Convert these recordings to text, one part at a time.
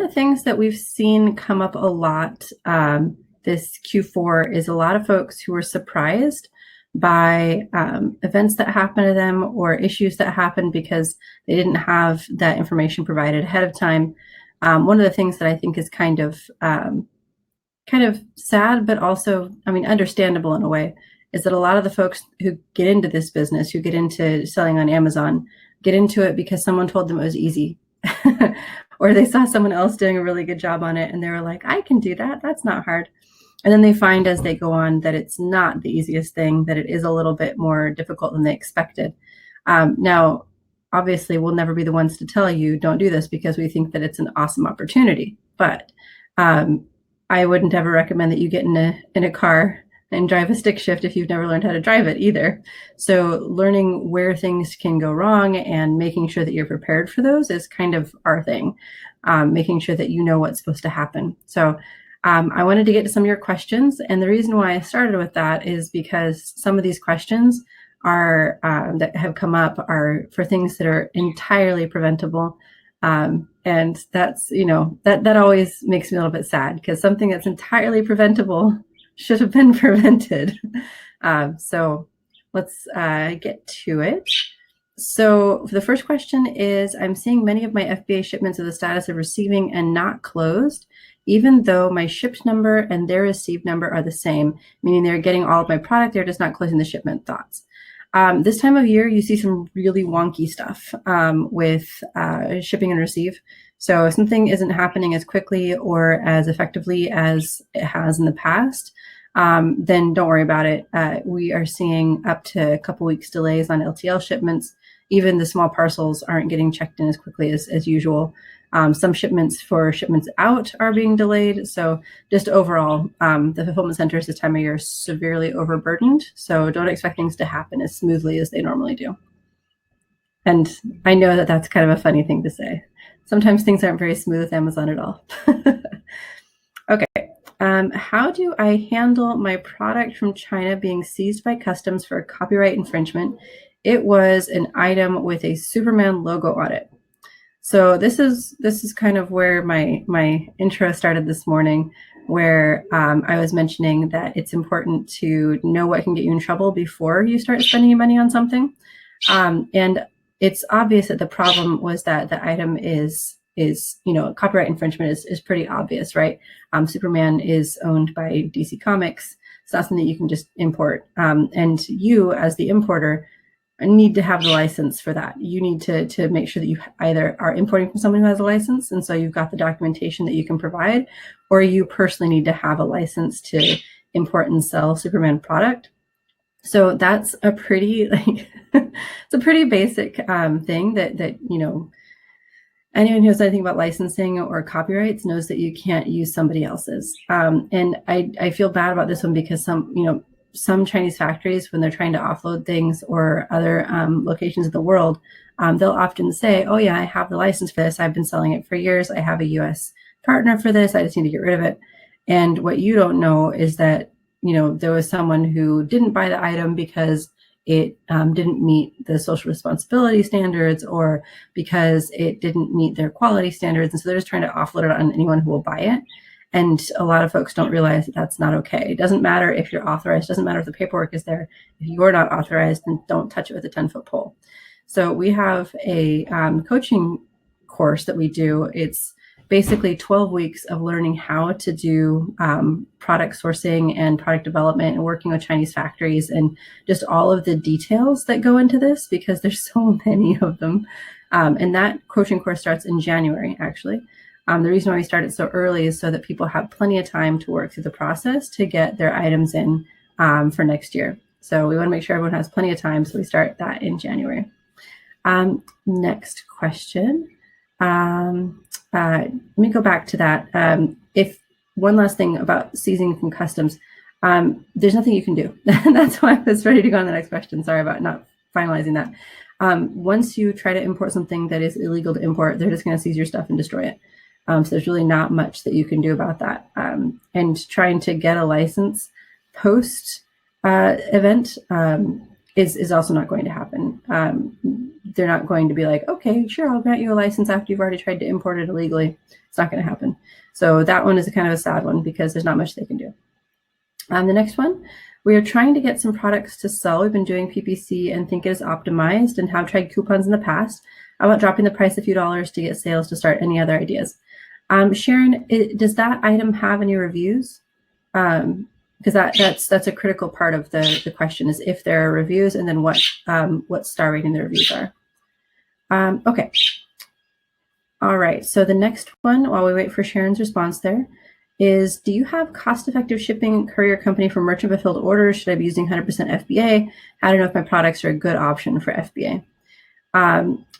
the things that we've seen come up a lot this Q4 is a lot of folks who were surprised by events that happen to them or issues that happen because they didn't have that information provided ahead of time. One of the things that I think is kind of sad, but also, I mean, understandable in a way, is that a lot of the folks who get into this business, who get into selling on Amazon, get into it because someone told them it was easy. Or they saw someone else doing a really good job on it and they were like, I can do that. That's not hard. And then they find as they go on that it's not the easiest thing, that it is a little bit more difficult than they expected. Now, obviously, we'll never be the ones to tell you don't do this because we think that it's an awesome opportunity. But I wouldn't ever recommend that you get in a car and drive a stick shift if you've never learned how to drive it either. So learning where things can go wrong and making sure that you're prepared for those is kind of our thing, making sure that you know what's supposed to happen. So I wanted to get to some of your questions. And the reason why I started with that is because some of these questions are that have come up are for things that are entirely preventable. And that's, that always makes me a little bit sad because something that's entirely preventable should have been prevented. So let's get to it. So the first question is, I'm seeing many of my FBA shipments of the status of receiving and not closed, even though my shipped number and their received number are the same, meaning they're getting all of my product, they're just not closing the shipment. Thoughts? This time of year, you see some really wonky stuff with shipping and receive. So if something isn't happening as quickly or as effectively as it has in the past, then don't worry about it. We are seeing up to a couple weeks delays on LTL shipments. Even the small parcels aren't getting checked in as quickly as usual. Some shipments out are being delayed. So just overall, the fulfillment centers this time of year are severely overburdened. So don't expect things to happen as smoothly as they normally do. And I know that that's kind of a funny thing to say. Sometimes things aren't very smooth with Amazon at all. Okay. How do I handle my product from China being seized by customs for copyright infringement? It was an item with a Superman logo on it. So this is kind of where my intro started this morning, where I was mentioning that it's important to know what can get you in trouble before you start spending your money on something. And it's obvious that the problem was that the item is copyright infringement is pretty obvious, right? Superman is owned by DC Comics. It's not something that you can just import. And you, as the importer, need to have the license for that. You need to make sure that you either are importing from someone who has a license, and so you've got the documentation that you can provide, or you personally need to have a license to import and sell Superman product. So that's a pretty it's a pretty basic thing that anyone who knows anything about licensing or copyrights knows that you can't use somebody else's. And I feel bad about this one because some Chinese factories, when they're trying to offload things or other locations of the world, they'll often say, oh yeah, I have the license for this. I've been selling it for years. I have a US partner for this. I just need to get rid of it. And what you don't know is that, there was someone who didn't buy the item because it didn't meet the social responsibility standards or because it didn't meet their quality standards. And so they're just trying to offload it on anyone who will buy it. And a lot of folks don't realize that that's not okay. It doesn't matter if you're authorized. It doesn't matter if the paperwork is there. If you're not authorized, then don't touch it with a 10-foot pole. So we have a coaching course that we do. It's basically 12 weeks of learning how to do product sourcing and product development and working with Chinese factories and just all of the details that go into this because there's so many of them. And that coaching course starts in January, actually. The reason why we started so early is so that people have plenty of time to work through the process to get their items in for next year. So we want to make sure everyone has plenty of time. So we start that in January. Next question. Let me go back to that. If one last thing about seizing from customs, there's nothing you can do. That's why I was ready to go on the next question. Sorry about not finalizing that. Once you try to import something that is illegal to import, they're just going to seize your stuff and destroy it. So there's really not much that you can do about that. And trying to get a license post event is also not going to happen. they're not going to be like, okay, sure, I'll grant you a license after you've already tried to import it illegally. It's not going to happen. So that one is kind of a sad one because there's not much they can do. The next one, we are trying to get some products to sell. We've been doing PPC and think it is optimized and have tried coupons in the past. How about dropping the price a few dollars to get sales to start? Any other ideas? Sharon, does that item have any reviews? Because that's a critical part of the question, is if there are reviews, and then what star rating the reviews are. Okay. All right. So the next one, while we wait for Sharon's response there, is, do you have cost-effective shipping courier company for merchant fulfilled orders? Should I be using 100% FBA? I don't know if my products are a good option for FBA.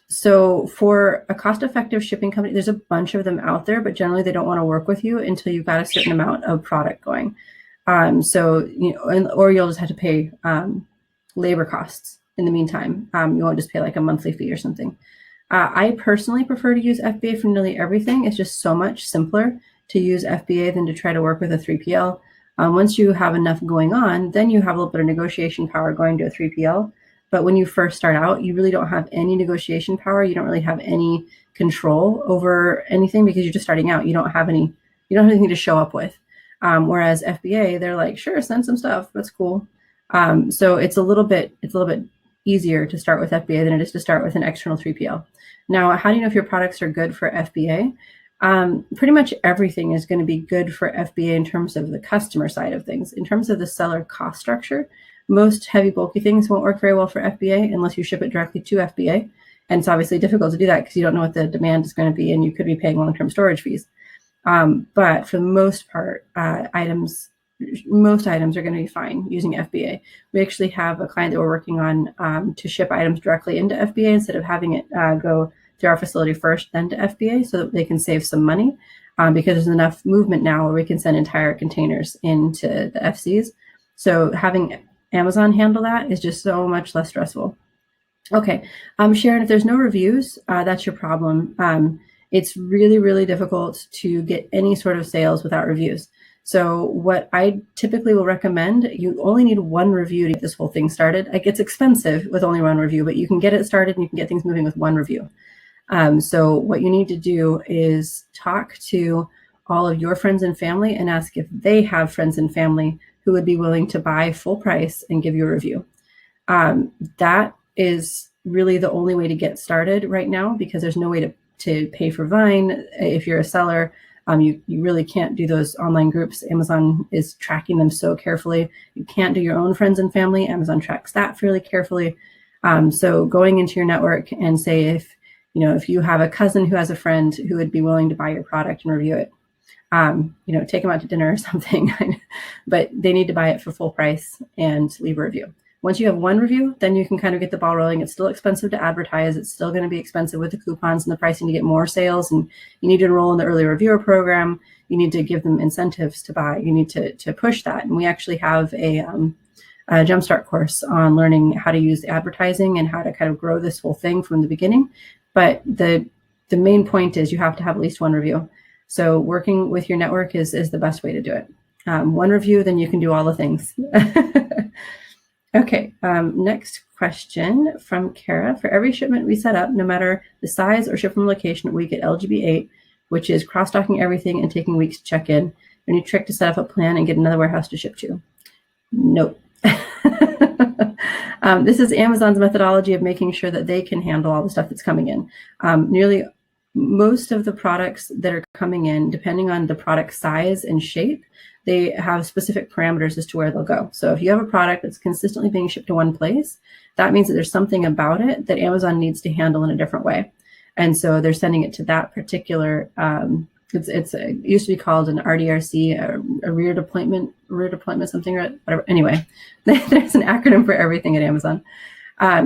So for a cost-effective shipping company, there's a bunch of them out there, but generally they don't want to work with you until you've got a certain amount of product going. So, or you'll just have to pay labor costs in the meantime. You won't just pay like a monthly fee or something. I personally prefer to use FBA for nearly everything. It's just so much simpler to use FBA than to try to work with a 3PL. Once you have enough going on, then you have a little bit of negotiation power going to a 3PL. But when you first start out, you really don't have any negotiation power. You don't really have any control over anything because you're just starting out. You don't have anything to show up with. Whereas FBA, they're like, sure, send some stuff. That's cool. So it's a little bit easier to start with FBA than it is to start with an external 3PL. Now, how do you know if your products are good for FBA? Pretty much everything is going to be good for FBA in terms of the customer side of things. In terms of the seller cost structure, most heavy bulky things won't work very well for FBA unless you ship it directly to FBA. And it's obviously difficult to do that because you don't know what the demand is going to be and you could be paying long-term storage fees. But for the most part, most items are going to be fine using FBA. We actually have a client that we're working on to ship items directly into FBA instead of having it go through our facility first, then to FBA, so that they can save some money because there's enough movement now where we can send entire containers into the FCs. So having Amazon handle that is just so much less stressful. Okay, Sharon, if there's no reviews, that's your problem. It's really, really difficult to get any sort of sales without reviews. So what I typically will recommend, you only need one review to get this whole thing started. It gets expensive with only one review, but you can get it started and you can get things moving with one review. So what you need to do is talk to all of your friends and family and ask if they have friends and family who would be willing to buy full price and give you a review. That is really the only way to get started right now because there's no way to pay for Vine. If you're a seller, you really can't do those online groups. Amazon is tracking them so carefully. You can't do your own friends and family. Amazon tracks that fairly carefully. So going into your network and say if you have a cousin who has a friend who would be willing to buy your product and review it, take them out to dinner or something, but they need to buy it for full price and leave a review. Once you have one review, then you can kind of get the ball rolling. It's still expensive to advertise. It's still going to be expensive with the coupons and the pricing to get more sales. And you need to enroll in the early reviewer program. You need to give them incentives to buy. You need to push that. And we actually have a Jumpstart course on learning how to use advertising and how to kind of grow this whole thing from the beginning. But the main point is you have to have at least one review. So working with your network is the best way to do it. One review, then you can do all the things. Okay, next question from Kara. For every shipment we set up, no matter the size or ship from location, we get LGB8, which is cross-docking everything and taking weeks to check in. Any trick to set up a plan and get another warehouse to ship to? Nope. This is Amazon's methodology of making sure that they can handle all the stuff that's coming in. Nearly most of the products that are coming in, depending on the product size and shape, they have specific parameters as to where they'll go. So if you have a product that's consistently being shipped to one place, that means that there's something about it that Amazon needs to handle in a different way. And so they're sending it to that particular, it used to be called an RDRC, a rear deployment something, or whatever. Anyway, there's an acronym for everything at Amazon.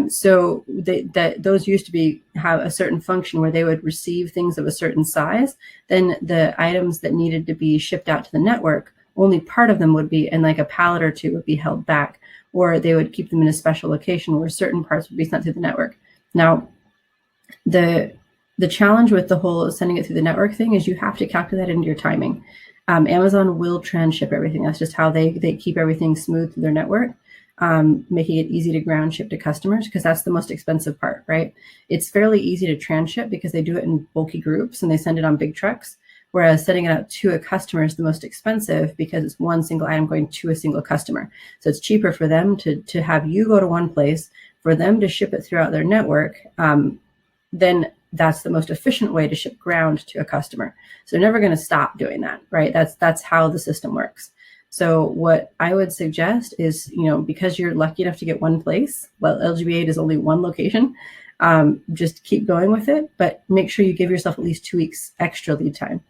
So those used to have a certain function where they would receive things of a certain size. Then the items that needed to be shipped out to the network, only part of them would be, and like a pallet or two would be held back, or they would keep them in a special location where certain parts would be sent through the network. Now, the challenge with the whole sending it through the network thing is you have to calculate that into your timing. Amazon will transship everything. That's just how they keep everything smooth through their network. making it easy to ground ship to customers, because that's the most expensive part, right? It's fairly easy to transship because they do it in bulky groups and they send it on big trucks. Whereas setting it up to a customer is the most expensive because it's one single item going to a single customer. So it's cheaper for them to have you go to one place, for them to ship it throughout their network. Then that's the most efficient way to ship ground to a customer. So they're never going to stop doing that, right? That's how the system works. So what I would suggest is, because you're lucky enough to get one place, well, LGB8 is only one location, just keep going with it, but make sure you give yourself at least 2 weeks extra lead time.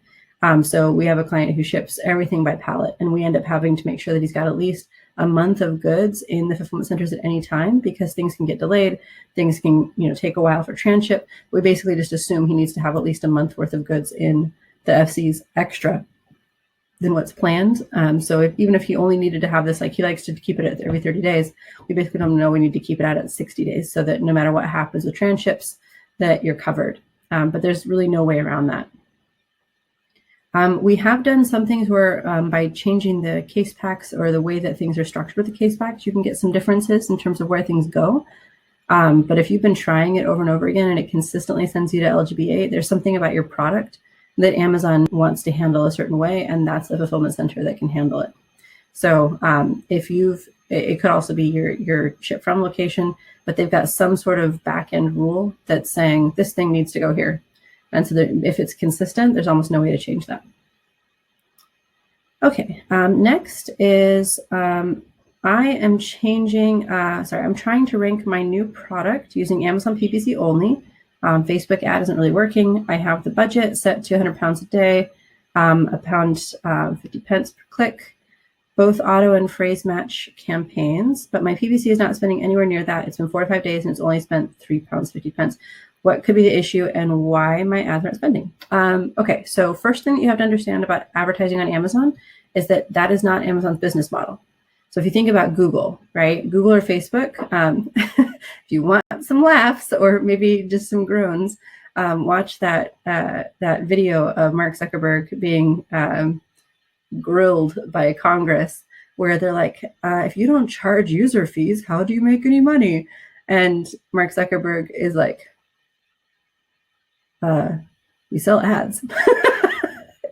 So we have a client who ships everything by pallet, and we end up having to make sure that he's got at least a month of goods in the fulfillment centers at any time, because things can get delayed, things can take a while for transship. We basically just assume he needs to have at least a month worth of goods in the FCs extra than what's planned. So even if he only needed to have this, like he likes to keep it at every 30 days, we basically don't know we need to keep it at 60 days so that no matter what happens with transships, that you're covered. But there's really no way around that. We have done some things where by changing the case packs or the way that things are structured with the case packs, you can get some differences in terms of where things go. But if you've been trying it over and over again and it consistently sends you to LGB8, there's something about your product that Amazon wants to handle a certain way, and that's the fulfillment center that can handle it. So it could also be your ship from location, but they've got some sort of back end rule that's saying this thing needs to go here. And so if it's consistent, there's almost no way to change that. Okay, next is I am changing, I'm trying to rank my new product using Amazon PPC only. Facebook ad isn't really working. I have the budget set to £100 a day, £1.50 per click, both auto and phrase match campaigns, but my PPC is not spending anywhere near that. It's been 4 to 5 days and it's only spent £3.50. What could be the issue and why my ads aren't spending? Okay, so first thing that you have to understand about advertising on Amazon is that is not Amazon's business model. So if you think about Google, right? Google or Facebook, if you want some laughs or maybe just some groans, watch that video of Mark Zuckerberg being grilled by Congress, where they're like, if you don't charge user fees, how do you make any money? And Mark Zuckerberg is like, we sell ads.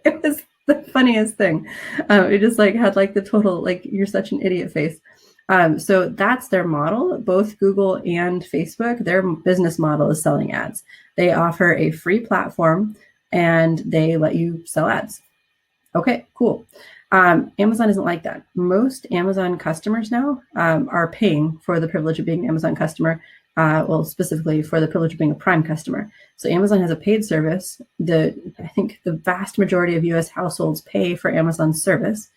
It was the funniest thing. It just had the total, you're such an idiot face. So that's their model. Both Google and Facebook, their business model is selling ads. They offer a free platform and they let you sell ads. Okay, cool. Amazon isn't like that. Most Amazon customers now are paying for the privilege of being an Amazon customer. Well, specifically for the privilege of being a Prime customer. So Amazon has a paid service. I think the vast majority of US households pay for Amazon's service.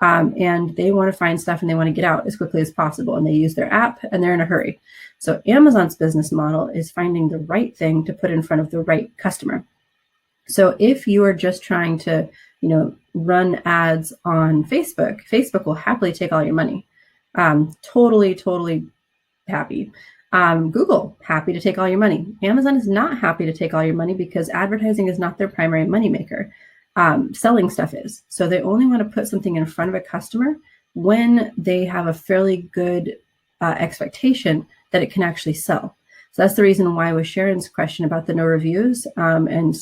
And they want to find stuff and they want to get out as quickly as possible. And they use their app and they're in a hurry. So Amazon's business model is finding the right thing to put in front of the right customer. So if you are just trying to, run ads on Facebook, Facebook will happily take all your money. Totally happy. Google, happy to take all your money. Amazon is not happy to take all your money because advertising is not their primary moneymaker. Selling stuff is. So they only want to put something in front of a customer when they have a fairly good expectation that it can actually sell. So that's the reason why with Sharon's question about the no reviews and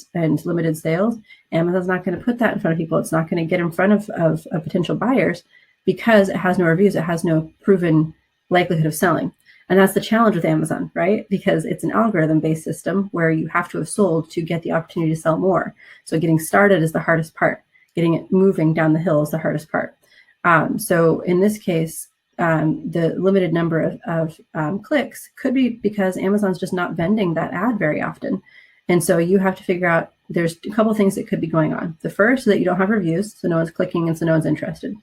limited sales, Amazon's not going to put that in front of people. It's not going to get in front of potential buyers because it has no reviews. It has no proven likelihood of selling. And that's the challenge with Amazon, right? Because it's an algorithm-based system where you have to have sold to get the opportunity to sell more. So getting started is the hardest part. Getting it moving down the hill is the hardest part. So in this case, the limited number of clicks could be because Amazon's just not vending that ad very often. And so you have to figure out, there's a couple of things that could be going on. The first is that you don't have reviews, so no one's clicking and so no one's interested.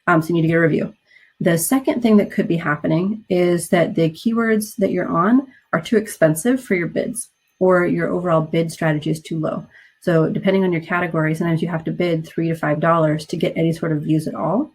So you need to get a review. The second thing that could be happening is that the keywords that you're on are too expensive for your bids, or your overall bid strategy is too low. So depending on your category, sometimes you have to bid $3 to $5 to get any sort of views at all.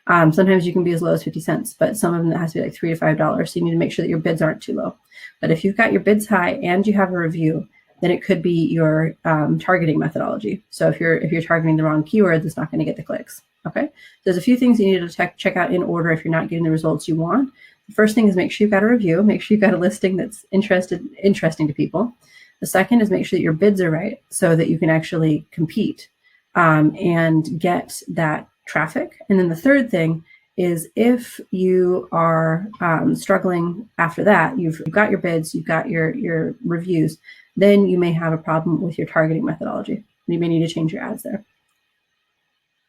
Sometimes you can be as low as 50 cents, but some of them it has to be like $3 to $5. So you need to make sure that your bids aren't too low. But if you've got your bids high and you have a review, then it could be your targeting methodology. So if you're targeting the wrong keywords, it's not going to get the clicks. Okay, there's a few things you need to check out in order if you're not getting the results you want. The first thing is make sure you've got a review, make sure you've got a listing that's interesting to people. The second is make sure that your bids are right so that you can actually compete and get that traffic. And then the third thing is if you are struggling after that, you've got your bids, you've got your reviews, then you may have a problem with your targeting methodology. You may need to change your ads there.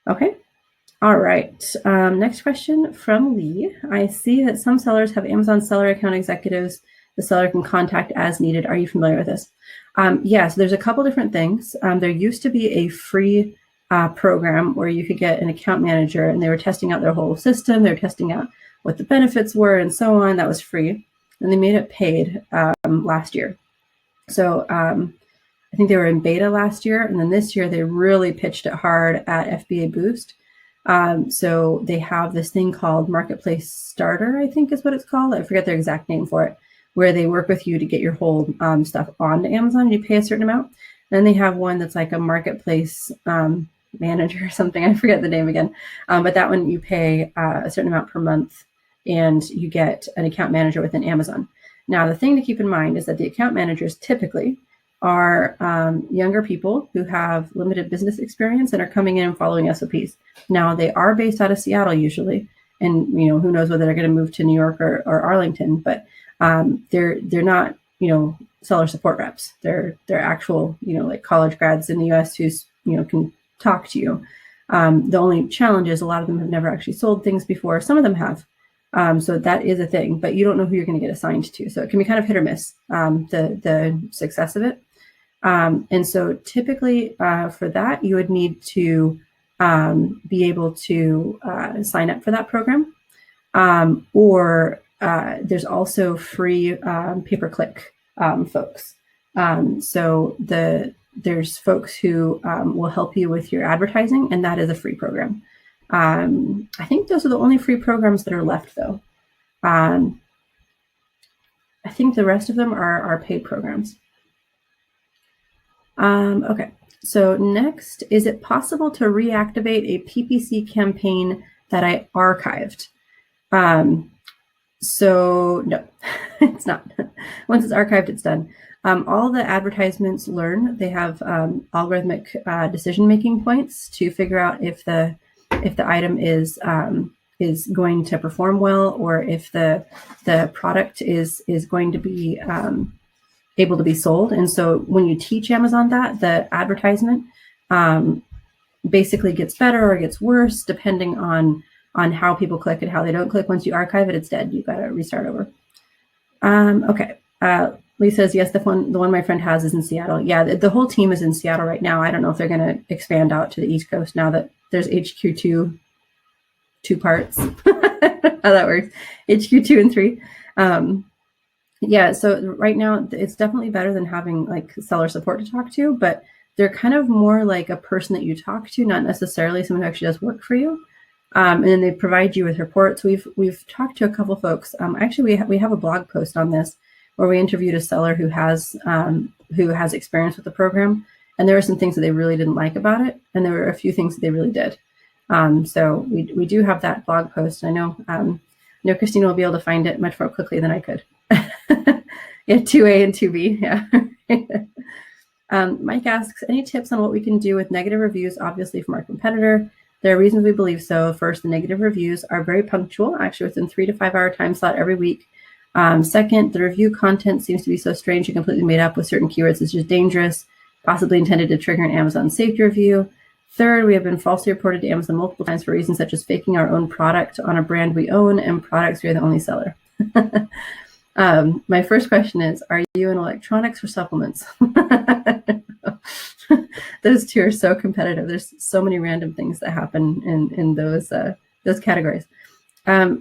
Okay. All right. Next question from Lee. I see that some sellers have Amazon seller account executives the seller can contact as needed. Are you familiar with this? Yeah, so there's a couple different things. There used to be a free program where you could get an account manager, and they were testing out their whole system. They were testing out what the benefits were and so on. That was free. And they made it paid last year. So I think they were in beta last year. And then this year, they really pitched it hard at FBA Boost. So they have this thing called Marketplace Starter, I think is what it's called. I forget their exact name for it, where they work with you to get your whole stuff onto Amazon. You pay a certain amount. Then they have one that's like a marketplace manager or something. I forget the name again. But that one you pay a certain amount per month and you get an account manager within Amazon. Now, the thing to keep in mind is that the account managers typically are younger people who have limited business experience and are coming in and following SOPs. Now, they are based out of Seattle usually, and who knows whether they're going to move to New York or Arlington, but they're not seller support reps. They're actual like college grads in the U.S. who can talk to you. The only challenge is a lot of them have never actually sold things before. Some of them have. So that is a thing, but you don't know who you're going to get assigned to. So it can be kind of hit or miss, the success of it. And so typically for that, you would need to be able to sign up for that program. Or there's also free pay-per-click folks. So there's folks who will help you with your advertising, and that is a free program. I think those are the only free programs that are left, though. I think the rest of them are paid programs. Okay, so next, is it possible to reactivate a PPC campaign that I archived? So no, it's not. Once it's archived, it's done. All the advertisements learn. They have algorithmic decision-making points to figure out if the item is going to perform well, or if the product is going to be able to be sold. And so when you teach Amazon that, the advertisement basically gets better or gets worse depending on how people click and how they don't click. Once you archive it, it's dead. You've got to restart over. Okay. Lee says, yes, the one my friend has is in Seattle. Yeah, the whole team is in Seattle right now. I don't know if they're going to expand out to the East Coast now that there's HQ2 two parts. How that works. HQ2 and 3. Yeah, so right now it's definitely better than having like seller support to talk to, but they're kind of more like a person that you talk to, not necessarily someone who actually does work for you. And then they provide you with reports. We've talked to a couple folks. Actually, we have a blog post on this where we interviewed a seller who has experience with the program, and there were some things that they really didn't like about it, and there were a few things that they really did. So we do have that blog post. I know Christina will be able to find it much more quickly than I could. Yeah, 2A and 2B. Yeah. Mike asks, any tips on what we can do with negative reviews, obviously from our competitor? There are reasons we believe so. First, the negative reviews are very punctual, actually within 3 to 5 hour time slot every week. Second, the review content seems to be so strange and completely made up with certain keywords. It's just dangerous, possibly intended to trigger an Amazon safety review. Third, we have been falsely reported to Amazon multiple times for reasons such as faking our own product on a brand we own and products we are the only seller. My first question is, are you in electronics or supplements? Those two are so competitive. There's so many random things that happen in those categories.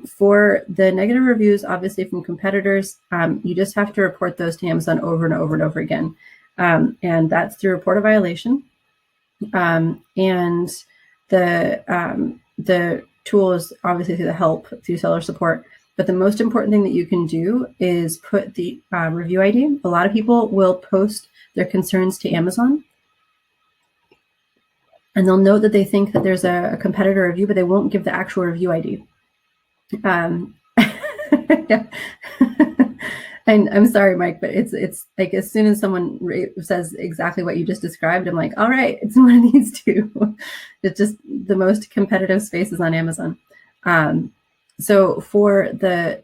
For the negative reviews, obviously from competitors, you just have to report those to Amazon over and over and over again. And that's through report a violation. And the tool is obviously through the help, through seller support. But the most important thing that you can do is put the review ID. A lot of people will post their concerns to Amazon, and they'll note that they think that there's a competitor review, but they won't give the actual review ID. Yeah. And I'm sorry, Mike, but it's like as soon as someone says exactly what you just described, I'm like, all right, it's one of these two. It's just the most competitive spaces on Amazon. So for the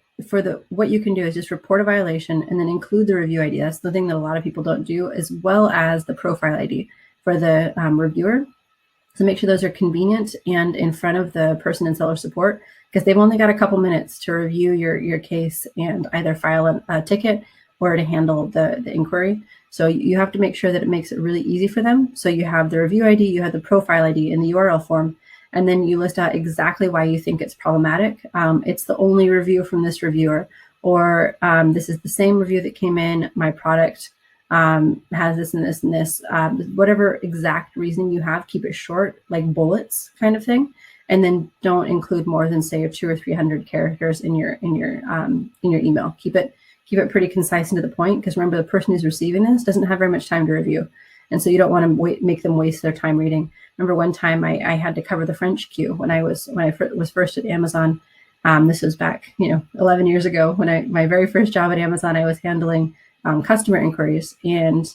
what you can do is just report a violation and then include the review ID. That's the thing that a lot of people don't do, as well as the profile ID for the reviewer. So make sure those are convenient and in front of the person in seller support, because they've only got a couple minutes to review your case and either file a ticket or to handle the inquiry. So you have to make sure that it makes it really easy for them. So you have the review ID, you have the profile ID in the URL form, and then you list out exactly why you think it's problematic. It's the only review from this reviewer, or this is the same review that came in, my product has this and this and this, whatever exact reasoning you have, keep it short, like bullets kind of thing. And then don't include more than say 200 or 300 characters in your email. Keep it pretty concise and to the point, because remember, the person who's receiving this doesn't have very much time to review. And so you don't want to make them waste their time reading. Remember one time I had to cover the French queue when I was first at Amazon. This was back 11 years ago, when my very first job at Amazon. I was handling customer inquiries and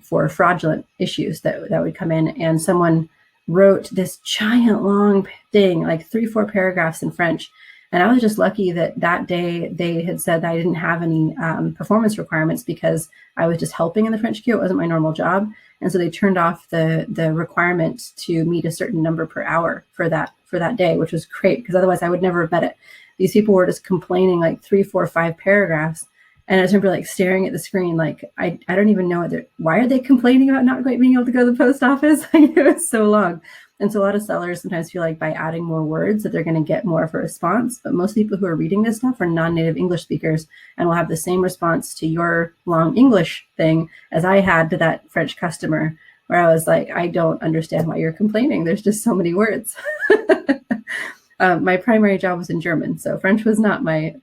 for fraudulent issues that would come in, and someone wrote this giant long thing, like 3-4 paragraphs in French. And I was just lucky that day they had said that I didn't have any performance requirements, because I was just helping in the French queue. It wasn't my normal job. And so they turned off the requirement to meet a certain number per hour for that day, which was great, because otherwise I would never have met it. These people were just complaining like 3, 4, 5 paragraphs. And I just remember like staring at the screen, like, I don't even know why are they complaining about not quite being able to go to the post office? It was so long. And so a lot of sellers sometimes feel like by adding more words that they're going to get more of a response. But most people who are reading this stuff are non-native English speakers and will have the same response to your long English thing as I had to that French customer, where I was like, I don't understand why you're complaining. There's just so many words. My primary job was in German, so French was not my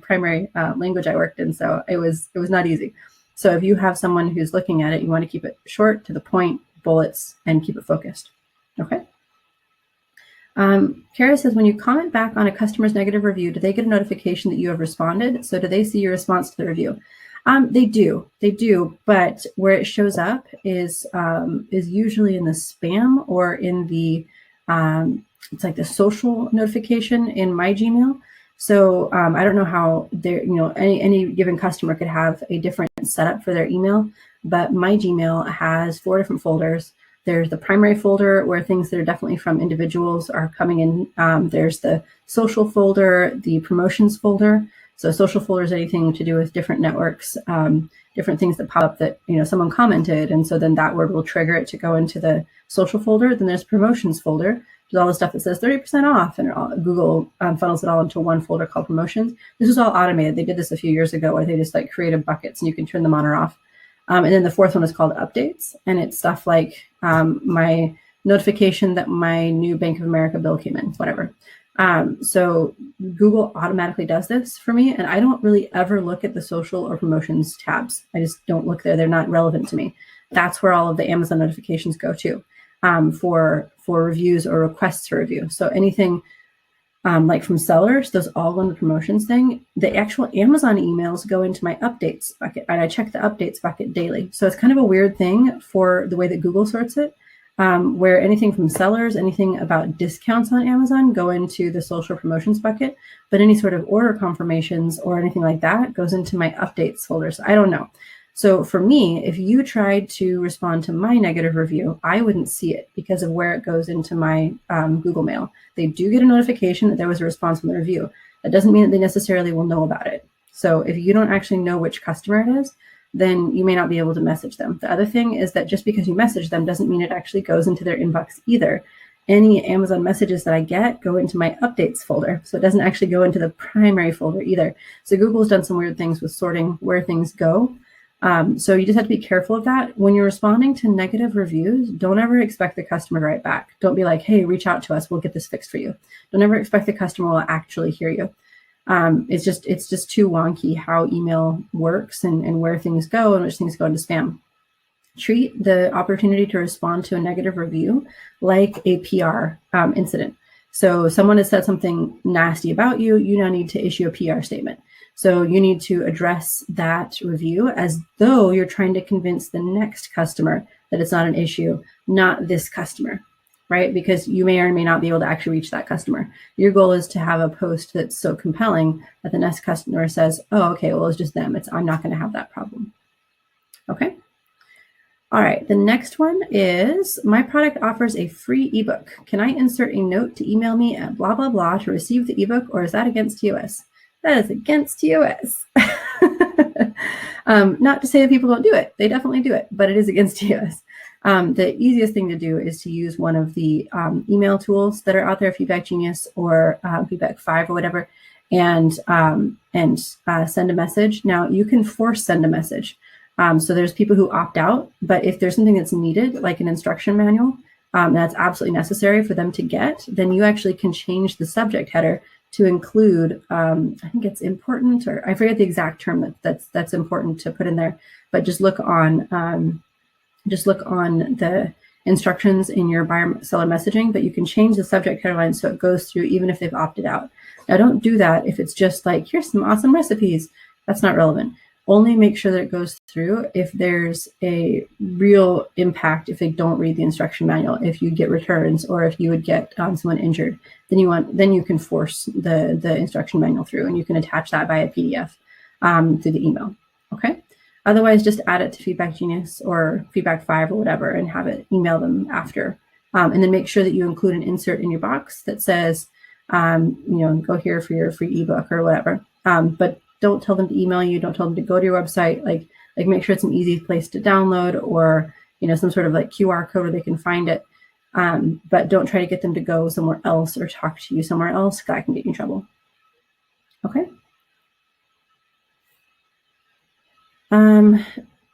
primary language I worked in, so it was not easy. So if you have someone who's looking at it, you want to keep it short, to the point, bullets, and keep it focused. Okay. Kara says, when you comment back on a customer's negative review, do they get a notification that you have responded? So do they see your response to the review? They do, but where it shows up is usually in the spam or in the it's like the social notification in my Gmail. So I don't know how any given customer could have a different setup for their email, but my Gmail has 4 different folders. There's the primary folder where things that are definitely from individuals are coming in. There's the social folder, the promotions folder. So social folder is anything to do with different networks, different things that pop up that someone commented, and so then that word will trigger it to go into the social folder. Then there's promotions folder, which is all the stuff that says 30% off, and Google funnels it all into one folder called promotions. This is all automated. They did this a few years ago, where they just like created buckets and you can turn them on or off. And then the fourth one is called updates, and it's stuff like my notification that my new Bank of America bill came in, whatever. So Google automatically does this for me, and I don't really ever look at the social or promotions tabs. I just don't look there. They're not relevant to me. That's where all of the Amazon notifications go to for reviews or requests for review. So anything like from sellers, those all go in the promotions thing. The actual Amazon emails go into my updates bucket, and I check the updates bucket daily. So it's kind of a weird thing for the way that Google sorts it. Where anything from sellers, anything about discounts on Amazon go into the social promotions bucket, but any sort of order confirmations or anything like that goes into my updates folder. So I don't know. So for me, if you tried to respond to my negative review, I wouldn't see it because of where it goes into my Google Mail. They do get a notification that there was a response from the review. That doesn't mean that they necessarily will know about it. So if you don't actually know which customer it is, then you may not be able to message them. The other thing is that just because you message them doesn't mean it actually goes into their inbox either. Any Amazon messages that I get go into my updates folder. So it doesn't actually go into the primary folder either. So Google's done some weird things with sorting where things go. So you just have to be careful of that. When you're responding to negative reviews, don't ever expect the customer to write back. Don't be like, hey, reach out to us. We'll get this fixed for you. Don't ever expect the customer will actually hear you. It's just too wonky how email works and where things go and which things go into spam. Treat the opportunity to respond to a negative review like a PR incident. So someone has said something nasty about you, you now need to issue a PR statement. So you need to address that review as though you're trying to convince the next customer that it's not an issue, not this customer, right? Because you may or may not be able to actually reach that customer. Your goal is to have a post that's so compelling that the next customer says, oh, okay, well, it's just them. I'm not going to have that problem. Okay. All right. The next one is, my product offers a free ebook. Can I insert a note to email me at blah, blah, blah to receive the ebook, or is that against TOS? That is against TOS. Not to say that people don't do it. They definitely do it, but it is against TOS. The easiest thing to do is to use one of the email tools that are out there, Feedback Genius or Feedback 5 or whatever, and send a message. Now, you can force send a message. So there's people who opt out, but if there's something that's needed, like an instruction manual, that's absolutely necessary for them to get, then you actually can change the subject header to include, I think it's important, or I forget the exact term that's important to put in there, but just look on the instructions in your buyer seller messaging, but you can change the subject headline so it goes through even if they've opted out. Now, don't do that if it's just like, here's some awesome recipes. That's not relevant. Only make sure that it goes through if there's a real impact, if they don't read the instruction manual, if you get returns, or if you would get someone injured, then you can force the instruction manual through, and you can attach that by a PDF through the email. Okay. Otherwise, just add it to Feedback Genius or Feedback 5 or whatever, and have it email them after. And then make sure that you include an insert in your box that says, go here for your free ebook or whatever. But don't tell them to email you. Don't tell them to go to your website. Like make sure it's an easy place to download, or some sort of like QR code where they can find it. But don't try to get them to go somewhere else or talk to you somewhere else. That can get you in trouble. Okay.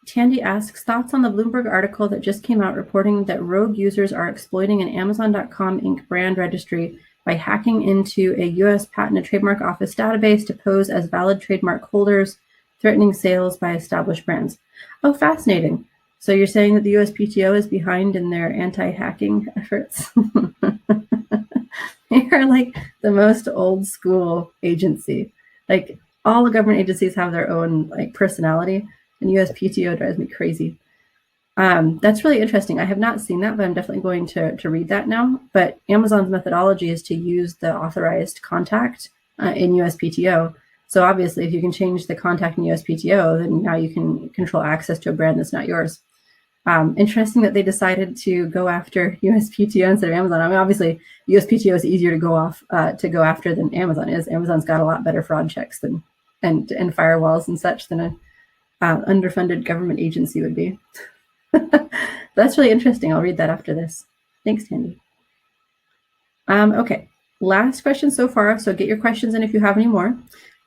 Tandy asks, thoughts on the Bloomberg article that just came out reporting that rogue users are exploiting an Amazon.com Inc. brand registry by hacking into a U.S. Patent and Trademark Office database to pose as valid trademark holders, threatening sales by established brands. Oh, fascinating. So you're saying that the USPTO is behind in their anti-hacking efforts? They are like the most old school agency. Like, all the government agencies have their own like personality, and USPTO drives me crazy. That's really interesting. I have not seen that, but I'm definitely going to read that now. But Amazon's methodology is to use the authorized contact in USPTO. So obviously, if you can change the contact in USPTO, then now you can control access to a brand that's not yours. Interesting that they decided to go after USPTO instead of Amazon. I mean, obviously, USPTO is easier to go after than Amazon is. Amazon's got a lot better fraud checks and firewalls and such than a underfunded government agency would be. That's really interesting. I'll read that after this. Thanks, Tandy. Okay, last question so far. So get your questions in if you have any more.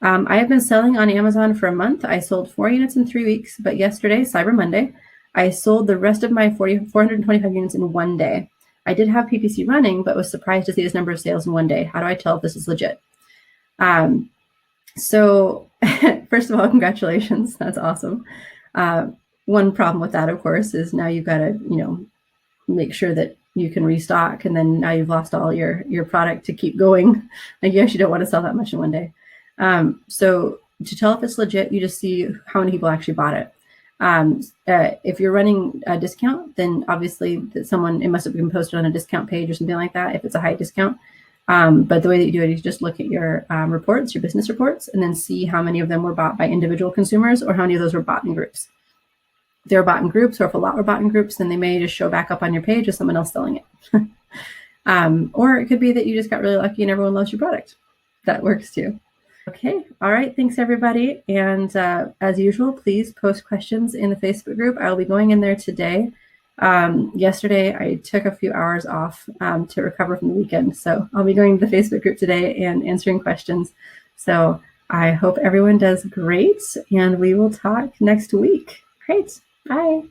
I have been selling on Amazon for a month. I sold 4 units in 3 weeks, but yesterday, Cyber Monday, I sold the rest of my 425 units in 1 day. I did have PPC running, but was surprised to see this number of sales in 1 day. How do I tell if this is legit? So first of all, congratulations. That's awesome. One problem with that, of course, is now you've got to, make sure that you can restock, and then now you've lost all your product to keep going. Like, you actually don't want to sell that much in 1 day. So to tell if it's legit, you just see how many people actually bought it. If you're running a discount, then obviously it must have been posted on a discount page or something like that if it's a high discount. But the way that you do it is just look at your reports, your business reports, and then see how many of them were bought by individual consumers or how many of those were bought in groups. If they were bought in groups, or if a lot were bought in groups, then they may just show back up on your page as someone else selling it. Or it could be that you just got really lucky and everyone loves your product. That works too. Okay. All right. Thanks, everybody. And as usual, please post questions in the Facebook group. I will be going in there today. Yesterday, I took a few hours off to recover from the weekend. So I'll be going to the Facebook group today and answering questions. So I hope everyone does great, and we will talk next week. Great. Bye.